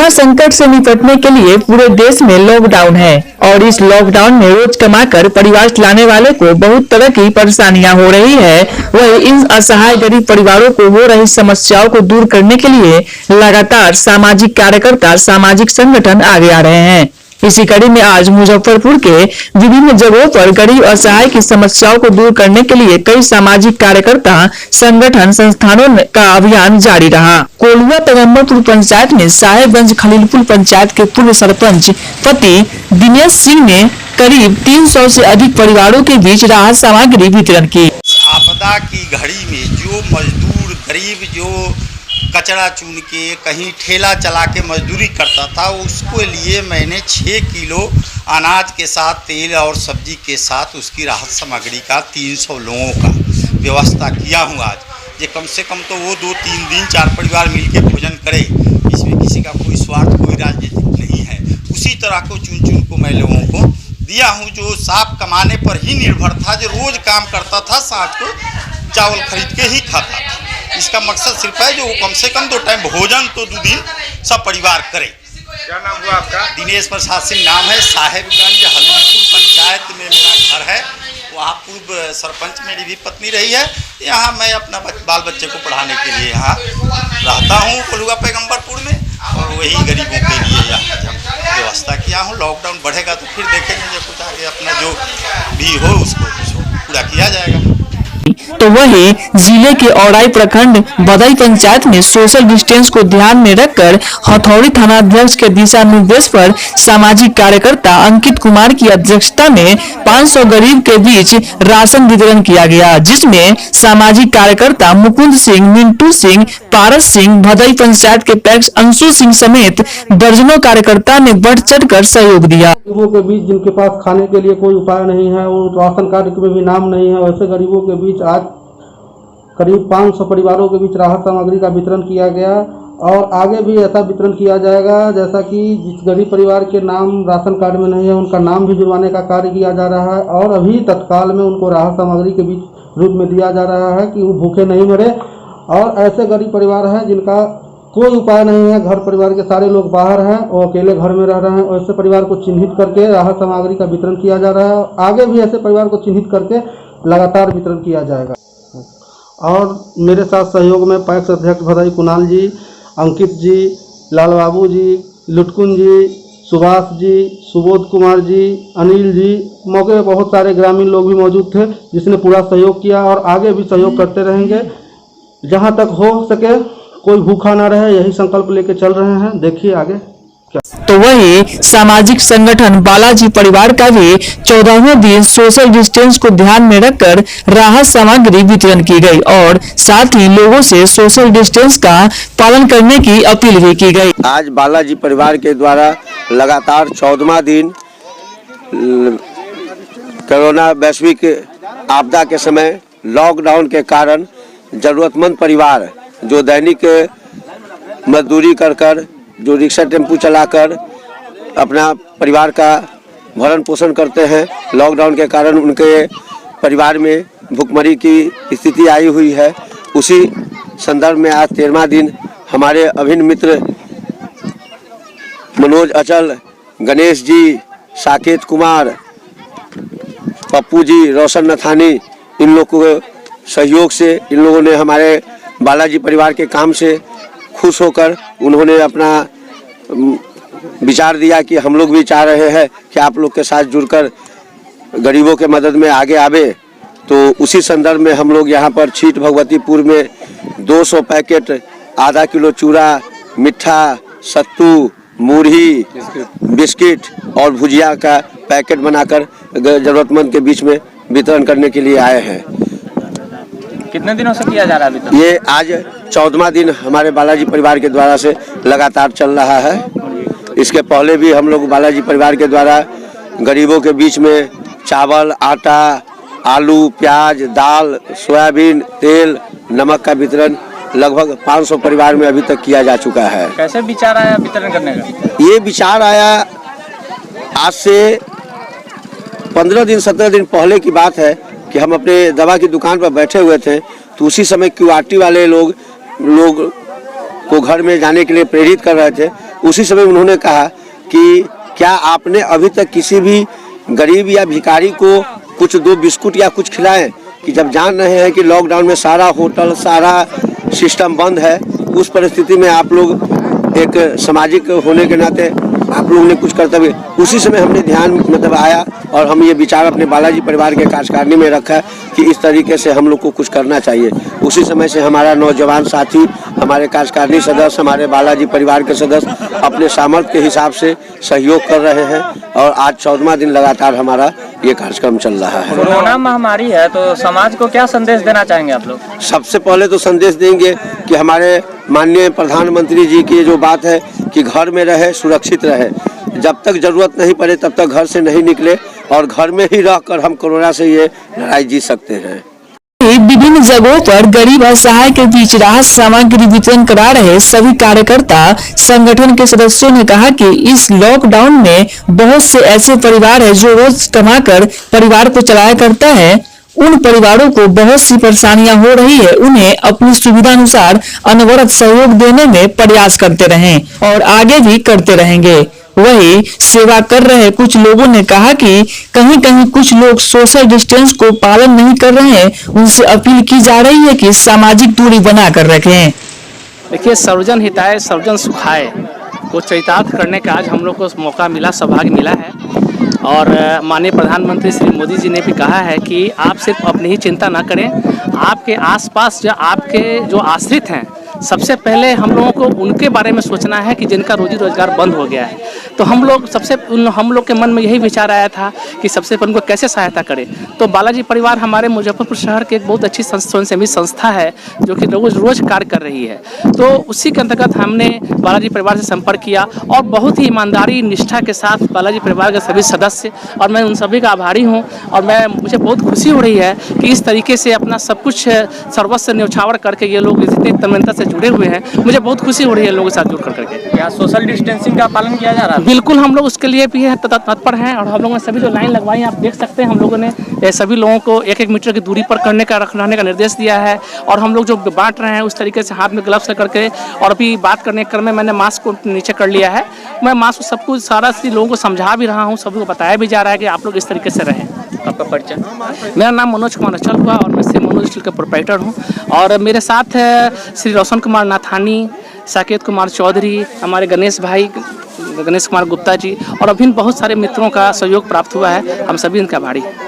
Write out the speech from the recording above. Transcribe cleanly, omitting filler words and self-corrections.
Corona संकट से निपटने के लिए पूरे देश में लॉकडाउन है और इस लॉकडाउन में रोज कमाकर परिवार चलाने वाले को बहुत तरह की परेशानियां हो रही है। वही इन असहाय गरीब परिवारों को हो रही समस्याओं को दूर करने के लिए लगातार सामाजिक कार्यकर्ता, सामाजिक संगठन आगे आ रहे हैं। इसी कड़ी में आज मुजफ्फरपुर के विभिन्न जगहों पर गरीब असहाय की समस्याओं को दूर करने के लिए कई सामाजिक कार्यकर्ता, संगठन, संस्थानों का अभियान जारी रहा। कोलुआ पैगम्बरपुर पंचायत में साहेबगंज खलीलपुर पंचायत के पूर्व सरपंच पति दिनेश सिंह ने करीब 300 से अधिक परिवारों के बीच राहत सामग्री वितरण की। आपदा की घड़ी में जो मजदूर गरीब जो कचरा चुन के कहीं ठेला चला के मजदूरी करता था, उसको लिए मैंने 6 किलो अनाज के साथ तेल और सब्जी के साथ उसकी राहत सामग्री का 300 लोगों का व्यवस्था किया हूँ। आज ये कम से कम तो वो 2-3 दिन 4 परिवार मिलके भोजन करे, इसमें किसी का कोई स्वार्थ, कोई राजनीतिक नहीं है। उसी तरह को चुन चुन को मैं लोगों को दिया हूँ जो साफ कमाने पर ही निर्भर था, जो रोज़ काम करता था, साथ को चावल खरीद के ही खाता था। इसका मकसद सिर्फ है जो कम से कम 2 टाइम भोजन तो 2 दिन सब परिवार करे। क्या नाम हुआ आपका? दिनेश प्रसाद सिंह नाम है। साहेबगंज खलीलपुर पंचायत में मेरा घर है। वहाँ पूर्व सरपंच मेरी भी पत्नी रही है। यहाँ मैं अपना बाल बच्चे को पढ़ाने के लिए यहाँ रहता हूँ कोलुआ पैगम्बरपुर में, और वही गरीबों के लिए यहाँ व्यवस्था किया हूँ। लॉकडाउन बढ़ेगा तो फिर देखेंगे, जो कुछ आगे अपना जो भी हो उसको पूरा किया जाएगा। तो वही जिले के औराई प्रखंड बदाई पंचायत में सोशल डिस्टेंस को ध्यान में रखकर हथौड़ी थानाध्यक्ष के दिशा निर्देश पर सामाजिक कार्यकर्ता अंकित कुमार की अध्यक्षता में 500 गरीब के बीच राशन वितरण किया गया, जिसमें सामाजिक कार्यकर्ता मुकुंद सिंह, मिंटू सिंह, पारस सिंह, भदाई पंचायत के पैक्स अंशु सिंह समेत दर्जनों कार्यकर्ता ने बढ़ चढ़ कर सहयोग दिया। गरीबों के बीच जिनके पास खाने के लिए कोई उपाय नहीं है, वो राशन कार्ड में भी नाम नहीं है, वैसे गरीबों के बीच आज करीब 500 परिवारों के बीच राहत सामग्री का वितरण किया गया और आगे भी ऐसा वितरण किया जाएगा। जैसा कि जिस गरीब परिवार के नाम राशन कार्ड में नहीं है, उनका नाम भी जुड़वाने का कार्य किया जा रहा है और अभी तत्काल में उनको राहत सामग्री के बीच रूप में दिया जा रहा है कि वो भूखे नहीं मरे। और ऐसे गरीब परिवार हैं जिनका कोई उपाय नहीं है, घर परिवार के सारे लोग बाहर हैं और अकेले घर में रह रहे हैं, ऐसे परिवार को चिन्हित करके राहत सामग्री का वितरण किया जा रहा है। आगे भी ऐसे परिवार को चिन्हित करके लगातार वितरण किया जाएगा। और मेरे साथ सहयोग में पैक्स अध्यक्ष भदाई कुणाल जी, अंकित जी, लाल बाबू जी, लुटकुन जी, सुभाष जी, सुबोध कुमार जी, अनिल जी, मौके पर बहुत सारे ग्रामीण लोग भी मौजूद थे जिसने पूरा सहयोग किया और आगे भी सहयोग करते रहेंगे। जहां तक हो सके कोई भूखा ना रहे, यही संकल्प लेके चल रहे हैं। देखिए आगे क्या। तो वही सामाजिक संगठन बालाजी परिवार का भी 14वें दिन सोशल डिस्टेंस को ध्यान में रखकर राहत सामग्री वितरण की गई और साथ ही लोगों से सोशल डिस्टेंस का पालन करने की अपील भी की गई। आज बालाजी परिवार के द्वारा लगातार 14वां दिन कोरोना वैश्विक आपदा के समय लॉकडाउन के कारण जरूरतमंद परिवार जो दैनिक मजदूरी कर जो रिक्शा टेम्पू चलाकर अपना परिवार का भरण पोषण करते हैं, लॉकडाउन के कारण उनके परिवार में भुखमरी की स्थिति आई हुई है। उसी संदर्भ में आज 13वां दिन हमारे अभिन्न मित्र मनोज अचल, गणेश जी, साकेत कुमार, पप्पू जी, रोशन नथानी, इन लोगों के सहयोग से इन लोगों ने हमारे बालाजी परिवार के काम से खुश होकर उन्होंने अपना विचार दिया कि हम लोग भी चाह रहे हैं कि आप लोग के साथ जुड़कर गरीबों के मदद में आगे आवे। तो उसी संदर्भ में हम लोग यहाँ पर छीट भगवतीपुर में 200 पैकेट आधा किलो चूड़ा, मिठा, सत्तू, मूढ़ी, बिस्किट और भुजिया का पैकेट बनाकर जरूरतमंद के बीच में वितरण करने के लिए आए हैं। कितने दिनों से किया जा रहा है वितरण? ये आज 14वां दिन हमारे बालाजी परिवार के द्वारा से लगातार चल रहा है। इसके पहले भी हम लोग बालाजी परिवार के द्वारा गरीबों के बीच में चावल, आटा, आलू, प्याज, दाल, सोयाबीन, तेल, नमक का वितरण लगभग 500 परिवार में अभी तक किया जा चुका है। कैसे विचार आया वितरण करने का? ये विचार आया आज से 15 दिन 17 दिन पहले की बात है कि हम अपने दवा की दुकान पर बैठे हुए थे, तो उसी समय क्यूआरटी वाले लोग को घर में जाने के लिए प्रेरित कर रहे थे। उसी समय उन्होंने कहा कि क्या आपने अभी तक किसी भी गरीब या भिखारी को कुछ 2 बिस्कुट या कुछ खिलाएं, कि जब जान रहे हैं कि लॉकडाउन में सारा होटल सारा सिस्टम बंद है, उस परिस्थिति में आप लोग एक सामाजिक होने के नाते आप लोगों ने कुछ कर्तव्य, उसी समय हमने ध्यान मतलब आया और हम ये विचार अपने बालाजी परिवार के कार्यकारिणी में रखा कि इस तरीके से हम लोग को कुछ करना चाहिए। उसी समय से हमारा नौजवान साथी, हमारे कार्यकारिणी सदस्य, हमारे बालाजी परिवार के सदस्य अपने सामर्थ्य के हिसाब से सहयोग कर रहे हैं और आज 14वां दिन लगातार हमारा ये कार्यक्रम चल रहा है। कोरोना महामारी है तो समाज को क्या संदेश देना चाहेंगे आप लोग? सबसे पहले तो संदेश देंगे कि हमारे माननीय प्रधानमंत्री जी की जो बात है कि घर में रहे, सुरक्षित रहे, जब तक जरूरत नहीं पड़े तब तक घर से नहीं निकले और घर में ही रहकर हम कोरोना से ये लड़ाई जीत सकते हैं। विभिन्न जगहों पर गरीब असहाय के बीच राहत सामग्री वितरण करा रहे सभी कार्यकर्ता संगठन के सदस्यों ने कहा कि इस लॉकडाउन में बहुत से ऐसे परिवार हैं जो रोज कमाकर परिवार को चलाया करता है। उन परिवारों को बहुत सी परेशानियां हो रही है, उन्हें अपनी सुविधा अनुसार अनवरत सहयोग देने में प्रयास करते रहें और आगे भी करते रहेंगे। वही सेवा कर रहे कुछ लोगों ने कहा कि कहीं कहीं कुछ लोग सोशल डिस्टेंस को पालन नहीं कर रहे हैं, उनसे अपील की जा रही है कि सामाजिक दूरी बनाकर रखें। देखिए, सर्वजन हिताय सर्वजन सुखाय को चरितार्थ करने का आज हम लोग को मौका मिला, सौभाग्य मिला है। और माननीय प्रधानमंत्री श्री मोदी जी ने भी कहा है कि आप सिर्फ अपनी ही चिंता ना करें, आपके आसपास जो आपके जो आश्रित हैं, सबसे पहले हम लोगों को उनके बारे में सोचना है कि जिनका रोजी रोजगार बंद हो गया है। तो हम लोग के मन में यही विचार आया था कि सबसे पहले उनको कैसे सहायता करें। तो बालाजी परिवार हमारे मुजफ्फरपुर शहर के एक बहुत अच्छी स्वयंसेवी संस्था है जो कि रोज कार्य कर रही है। तो उसी के अंतर्गत हमने बालाजी परिवार से संपर्क किया और बहुत ही ईमानदारी निष्ठा के साथ बालाजी परिवार के सभी सदस्य, और मैं उन सभी का आभारी हूँ। और मुझे बहुत खुशी हो रही है कि इस तरीके से अपना सब कुछ सर्वस्व न्यौछावर करके ये लोग इतनी तन्मयता से जुड़े हुए हैं। मुझे बहुत खुशी हो रही है लोगों के साथ जुड़ करके। क्या सोशल डिस्टेंसिंग का पालन किया जा रहा है? बिल्कुल, हम लोग उसके लिए भी तत्पर हैं और हम लोगों ने सभी जो लाइन लगवाई, आप देख सकते हैं, हम लोगों ने सभी लोगों को 1-1 मीटर की दूरी पर रहने का निर्देश दिया है। और हम लोग जो बांट रहे हैं उस तरीके से हाथ में ग्लव्स लगा करके, और अभी बात करने के क्रम में मैंने मास्क को नीचे कर लिया है। मैं मास्क सब कुछ सारा लोगों को समझा भी रहा हूँ, सभी को बताया भी जा रहा है कि आप लोग इस तरीके से रहें। आपका परिचय? मेरा नाम मनोज कुमार अचल हुआ और मैं मनोज स्टील का प्रोप्राइटर हूँ। और मेरे साथ है श्री रोशन कुमार नाथानी, साकेत कुमार चौधरी, हमारे गणेश भाई गणेश कुमार गुप्ता जी, और अभी बहुत सारे मित्रों का सहयोग प्राप्त हुआ है। हम सभी इनका आभारी हैं।